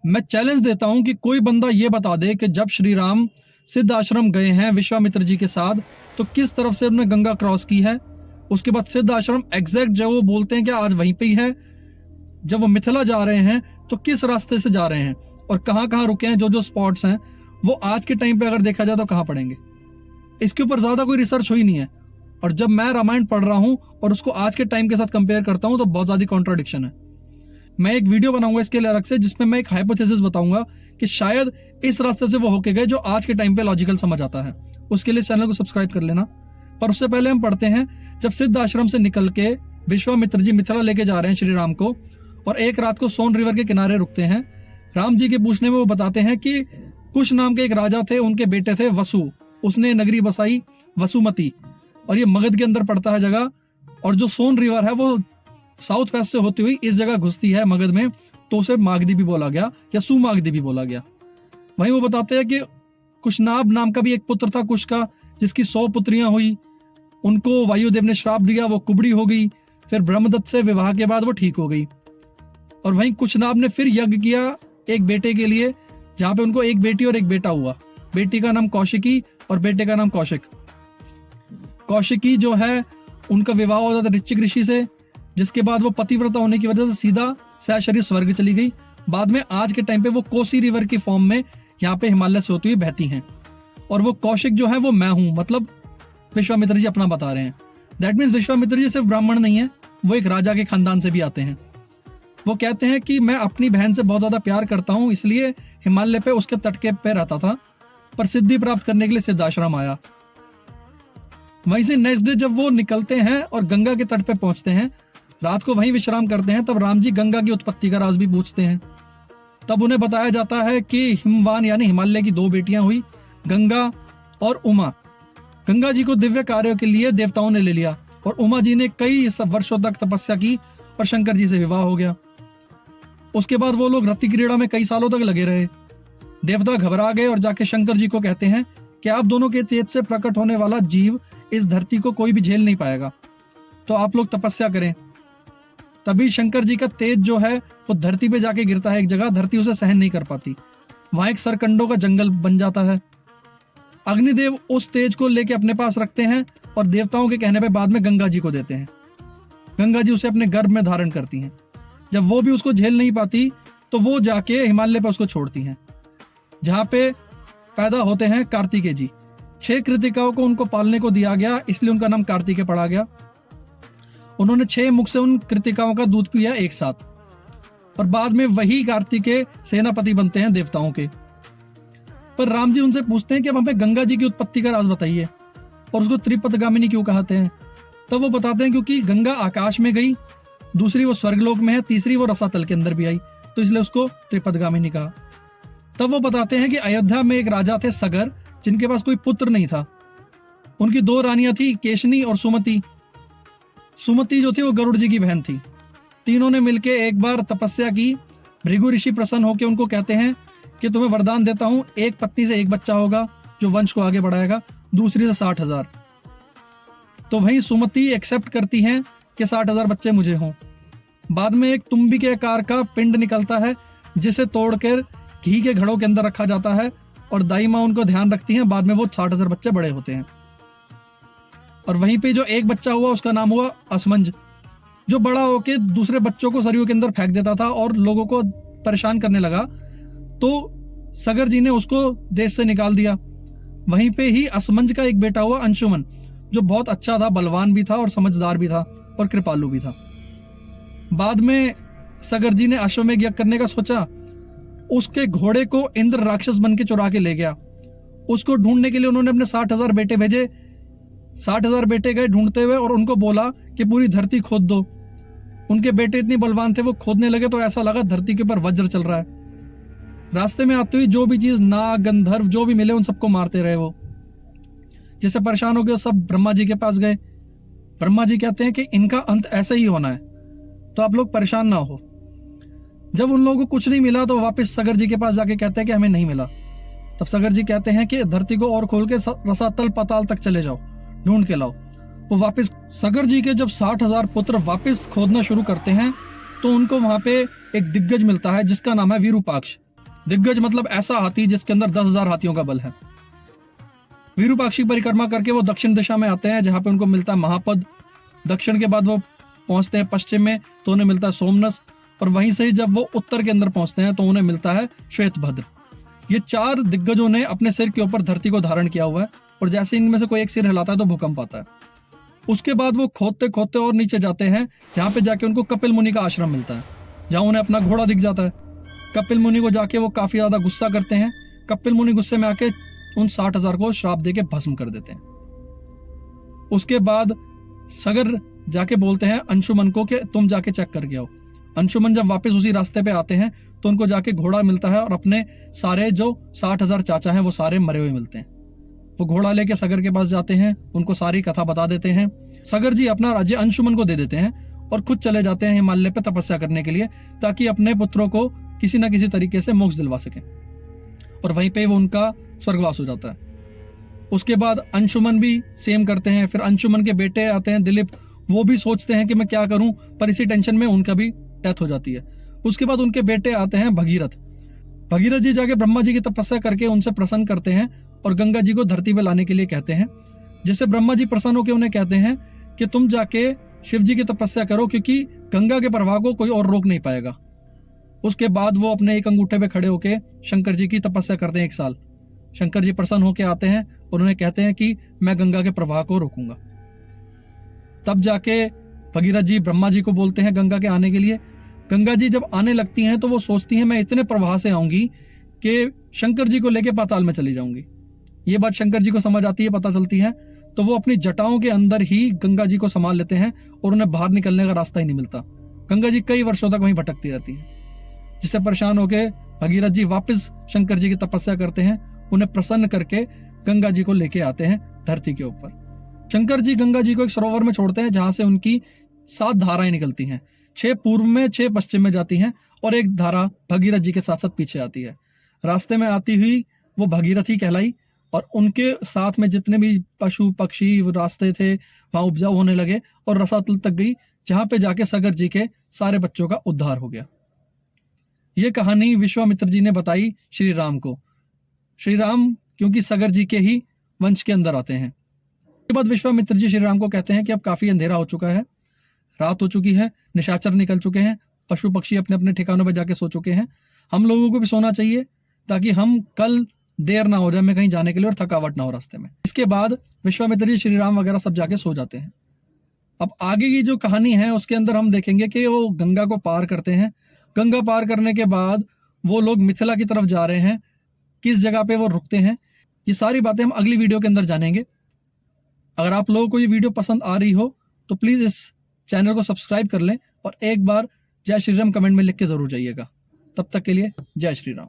मैं चैलेंज देता हूं कि कोई बंदा ये बता दे कि जब श्री राम सिद्ध आश्रम गए हैं विश्वामित्र जी के साथ तो किस तरफ से उन्होंने गंगा क्रॉस की है। उसके बाद सिद्ध आश्रम एग्जैक्ट जो वो बोलते हैं कि आज वहीं पे ही है। जब वो मिथिला जा रहे हैं तो किस रास्ते से जा रहे हैं और कहाँ कहाँ रुके हैं, जो जो स्पॉट्स हैं वो आज के टाइम पे अगर देखा जाए तो कहाँ पड़ेंगे। इसके ऊपर ज्यादा कोई रिसर्च हुई नहीं है। और जब मैं रामायण पढ़ रहा हूँ और उसको आज के टाइम के साथ कंपेयर करता हूँ तो बहुत ज्यादा कॉन्ट्राडिक्शन है। मैं एक वीडियो बनाऊंगा इसके लिए अलग से, जिसमें मैं एक हाइपोथेसिस बताऊंगा कि शायद इस रास्ते से वो होके गए जो आज के टाइम पे लॉजिकल समझ आता है। उसके लिए चैनल को सब्सक्राइब कर लेना। पर उससे पहले हम पढ़ते हैं, जब सिद्ध आश्रम से निकल के विश्वामित्र जी मिथिला लेके जा रहे हैं श्री राम को और एक रात को सोन रिवर के किनारे रुकते हैं। राम जी के पूछने में वो बताते हैं कि कुश नाम के एक राजा थे, उनके बेटे थे वसु, उसने नगरी बसाई वसुमती, और ये मगध के अंदर पड़ता है जगह। और जो सोन रिवर है वो साउथ वेस्ट से होती हुई इस जगह घुसती है मगध में, तो उसे मागधी भी बोला गया या सुमागधी भी बोला गया। वहीं वो बताते हैं कि कुशनाभ नाम का भी एक पुत्र था कुश का, जिसकी 100 पुत्रियां हुई। उनको वायुदेव ने श्राप दिया, वो कुबड़ी हो गई। फिर ब्रह्मदत्त से विवाह के बाद वो ठीक हो गई। और वहीं कुशनाभ ने फिर यज्ञ किया एक बेटे के लिए, जहां पे उनको एक बेटी और एक बेटा हुआ। बेटी का नाम कौशिकी और बेटे का नाम कौशिक। कौशिकी जो है उनका विवाह हो जाता ऋचिक ऋषि से, जिसके बाद वो पतिव्रता होने की वजह से सीधा सहशरी स्वर्ग चली गई। बाद में आज के टाइम पे वो कोसी रिवर की फॉर्म में यहाँ पे हिमालय से होती हुई बहती हैं। और वो कौशिक जो है वो मैं हूं, मतलब विश्वामित्र जी अपना बता रहे हैं। दैट मीन्स विश्वामित्र जी सिर्फ ब्राह्मण नहीं है, वो एक राजा के खानदान से भी आते हैं। वो कहते हैं कि मैं अपनी बहन से बहुत ज्यादा प्यार करता हूँ, इसलिए हिमालय पे उसके तट के पे रहता था, पर सिद्धि प्राप्त करने के लिए सिद्धाश्रम आया। वहीं से नेक्स्ट डे जब वो निकलते हैं और गंगा के तट पे पहुंचते हैं, रात को वहीं विश्राम करते हैं, तब राम जी गंगा की उत्पत्ति का राज भी पूछते हैं। तब उन्हें बताया जाता है कि हिमवान यानी हिमालय की 2 बेटियां हुई, गंगा और उमा। गंगा जी को दिव्य कार्यों के लिए देवताओं ने ले लिया और उमा जी ने कई वर्षों तक तपस्या की और शंकर जी से विवाह हो गया। उसके बाद वो लोग रति क्रीड़ा में कई सालों तक लगे रहे। देवता घबरा गए और जाके शंकर जी को कहते हैं कि आप दोनों के तेज से प्रकट होने वाला जीव इस धरती को कोई भी झेल नहीं पाएगा, तो आप लोग तपस्या करें। तभी शंकर जी का तेज जो है वो धरती पे जाके गिरता है एक जगह, धरती उसे सहन नहीं कर पाती। वहां एक सरकंडों का जंगल बन जाता है। अग्निदेव उस तेज को लेके अपने पास रखते हैं और देवताओं के कहने पे बाद में गंगा जी को देते हैं। गंगा जी उसे अपने गर्भ में धारण करती हैं। जब वो भी उसको झेल नहीं पाती तो वो जाके हिमालय पे उसको छोड़ती हैं, जहां पे पैदा होते हैं कार्तिकेय जी। 6 कृतिकाओं को उनको पालने को दिया गया, इसलिए उनका नाम कार्तिकेय पड़ा गया। उन्होंने 6 मुख से उन कृतिकाओं का दूध पिया एक साथ, और बाद में वही कार्तिकेय सेनापति बनते हैं देवताओं के। पर राम जी उनसे पूछते हैं कि अब हमें गंगा जी की उत्पत्ति का राज बताइए और उसको त्रिपदगामिनी क्यों कहते हैं। तब वो बताते हैं क्योंकि गंगा आकाश में गई, दूसरी वो स्वर्गलोक में है, तीसरी वो रसातल के अंदर भी आई, तो इसलिए उसको त्रिपदगामिनी कहा। तब वो बताते हैं कि अयोध्या में एक राजा थे सगर, जिनके पास कोई पुत्र नहीं था। उनकी 2 रानियां थी, केशनी और सुमति। सुमति जो थी वो गरुड़ जी की बहन थी। तीनों ने मिलकर एक बार तपस्या की। भृगु ऋषि प्रसन्न होकर उनको कहते हैं कि तुम्हें वरदान देता हूं, एक पत्नी से एक बच्चा होगा जो वंश को आगे बढ़ाएगा, दूसरी से 60,000। तो वहीं सुमति एक्सेप्ट करती हैं कि 60,000 बच्चे मुझे हों। बाद में एक तुम्बी के आकार का पिंड निकलता है, जिसे तोड़कर घी के घड़ों के अंदर रखा जाता है और दाई माँ उनको ध्यान रखती हैं। बाद में वो 60,000 बच्चे बड़े होते हैं। और वहीं पे जो एक बच्चा हुआ उसका नाम हुआ असमंज, जो बड़ा होके दूसरे बच्चों को सरयू के अंदर फेंक देता था और लोगों को परेशान करने लगा, तो सगर जी ने उसको देश से निकाल दिया। वहीं पे ही असमंज का एक बेटा हुआ अंशुमन, जो बहुत अच्छा था, बलवान भी था और समझदार भी था और कृपालु भी था। बाद में सगर जी ने अश्वमेध यज्ञ करने का सोचा। उसके घोड़े को इंद्र राक्षस बन के चुरा के ले गया। उसको ढूंढने के लिए उन्होंने अपने 60,000 बेटे भेजे। 60,000 बेटे गए ढूंढते हुए और उनको बोला कि पूरी धरती खोद दो। उनके बेटे इतनी बलवान थे, वो खोदने लगे तो ऐसा लगा धरती के ऊपर वज्र चल रहा है। रास्ते में आते हुए जो भी चीज नाग गंधर्व जो भी मिले उन सबको मारते रहे। वो जैसे परेशान हो गए, सब ब्रह्मा जी के पास गए। ब्रह्मा जी कहते हैं कि इनका अंत ऐसे ही होना है, तो आप लोग परेशान ना हो। जब उन लोगों को कुछ नहीं मिला तो वापस सगर जी के पास जाके कहते हैं कि हमें नहीं मिला। तब सगर जी कहते हैं कि धरती को और खोल के रसातल पाताल तक चले जाओ, ढूंढ के लाओ। वो वापस सगर जी के जब 60,000 पुत्र वापस खोदना शुरू करते हैं तो उनको वहां पे एक दिग्गज मिलता है जिसका नाम है विरूपाक्ष। दिग्गज मतलब ऐसा हाथी जिसके अंदर 10,000 हाथियों का बल है। विरूपाक्षी परिक्रमा करके वो दक्षिण दिशा में आते हैं, जहां पे उनको मिलता है महापद। दक्षिण के बाद वो पहुंचते हैं पश्चिम में, तो उन्हें मिलता है सोमनस, और वहीं से ही जब वो उत्तर के अंदर पहुंचते हैं तो उन्हें मिलता है श्वेतभद्र। ये 4 दिग्गजों ने अपने सिर के ऊपर धरती को धारण किया हुआ है, और जैसे इनमें से कोई एक सिर हिलाता है तो भूकंप आता है। उसके बाद वो खोदते खोदते और नीचे जाते हैं, जहां पे जाके उनको कपिल मुनि का आश्रम मिलता है, जहां उन्हें अपना घोड़ा दिख जाता है। कपिल मुनि को जाके वो काफी ज्यादा गुस्सा करते हैं। कपिल मुनि गुस्से में आके उन 60,000 को श्राप देके भस्म कर देते हैं। उसके बाद सगर जाके बोलते हैं अंशुमन को कि तुम जाके चेक करके आओ। अंशुमन जब वापस उसी रास्ते पे आते हैं तो उनको जाके घोड़ा मिलता है, और अपने सारे जो 60,000 चाचा हैं वो सारे मरे हुए मिलते हैं। वो घोड़ा लेके सगर के पास जाते हैं, उनको सारी कथा बता देते हैं। सगर जी अपना राज्य अंशुमन को दे देते हैं और खुद चले जाते हैं हिमालय पे तपस्या करने के लिए, ताकि अपने पुत्रों को किसी ना किसी तरीके से मोक्ष दिलवा सके, और वहीं पे वो उनका स्वर्गवास हो जाता है। उसके बाद अंशुमन भी सेम करते हैं। फिर अंशुमन के बेटे आते हैं दिलीप, वो भी सोचते हैं कि मैं क्या करूं, पर इसी टेंशन में उनका भी डेथ हो जाती है। उसके बाद उनके बेटे आते हैं भगीरथ। भगीरथ जी जाके ब्रह्मा जी की तपस्या करके उनसे प्रसन्न करते हैं और गंगा जी को धरती पे लाने के लिए कहते हैं, जिससे ब्रह्मा जी प्रसन्न होकर उन्हें कहते हैं कि तुम जाके शिव जी की तपस्या करो, क्योंकि गंगा के प्रवाह को कोई और रोक नहीं पाएगा। उसके बाद वो अपने एक अंगूठे पे खड़े होके शंकर जी की तपस्या करते हैं 1 साल। शंकर जी प्रसन्न होके आते हैं और उन्हें कहते हैं कि मैं गंगा के प्रवाह को रोकूंगा। तब जाके भगीरथ जी ब्रह्मा जी को बोलते हैं गंगा के आने के लिए। गंगा जी जब आने लगती हैं तो वो सोचती हैं मैं इतने प्रवाह से आऊंगी कि शंकर जी को लेके पाताल में चली जाऊंगी। ये बात शंकर जी को समझ आती है, पता चलती है, तो वो अपनी जटाओं के अंदर ही गंगा जी को संभाल लेते हैं और उन्हें बाहर निकलने का रास्ता ही नहीं मिलता। गंगा जी कई वर्षों तक वहीं भटकती रहती है, जिससे परेशान होकर भगीरथ जी वापस शंकर जी की तपस्या करते हैं। उन्हें प्रसन्न करके गंगा जी को लेके आते हैं धरती के ऊपर। शंकर जी गंगा जी को एक सरोवर में छोड़ते हैं, जहां से उनकी 7 धाराएं निकलती हैं। 6 पूर्व में, 6 पश्चिम में जाती हैं, और एक धारा भगीरथ जी के साथ साथ पीछे आती है। रास्ते में आती हुई वो भगीरथी कहलाई, और उनके साथ में जितने भी पशु पक्षी रास्ते थे वहां उपजाऊ होने लगे, और रसातल तक गई, जहां पे जाके सगर जी के सारे बच्चों का उद्धार हो गया। ये कहानी विश्वामित्र जी ने बताई श्री राम को। श्री राम क्योंकि सगर जी के ही वंश के अंदर आते हैं। इसके बाद विश्वामित्र जी श्री राम को कहते हैं कि अब काफी अंधेरा हो चुका है, रात हो चुकी है, निशाचर निकल चुके हैं, पशु पक्षी अपने अपने ठिकानों पर जाके सो चुके हैं, हम लोगों को भी सोना चाहिए, ताकि हम कल देर ना हो जाए हमें कहीं जाने के लिए और थकावट ना हो रास्ते में। इसके बाद विश्वामित्र जी श्री राम वगैरह सब जाके सो जाते हैं। अब आगे की जो कहानी है उसके अंदर हम देखेंगे कि वो गंगा को पार करते हैं। गंगा पार करने के बाद वो लोग मिथिला की तरफ जा रहे हैं, किस जगह पे वो रुकते हैं, ये सारी बातें हम अगली वीडियो के अंदर जानेंगे। अगर आप लोगों को ये वीडियो पसंद आ रही हो तो प्लीज इस चैनल को सब्सक्राइब कर लें, और एक बार जय श्री राम कमेंट में लिख के जरूर जाइएगा। तब तक के लिए जय श्री राम।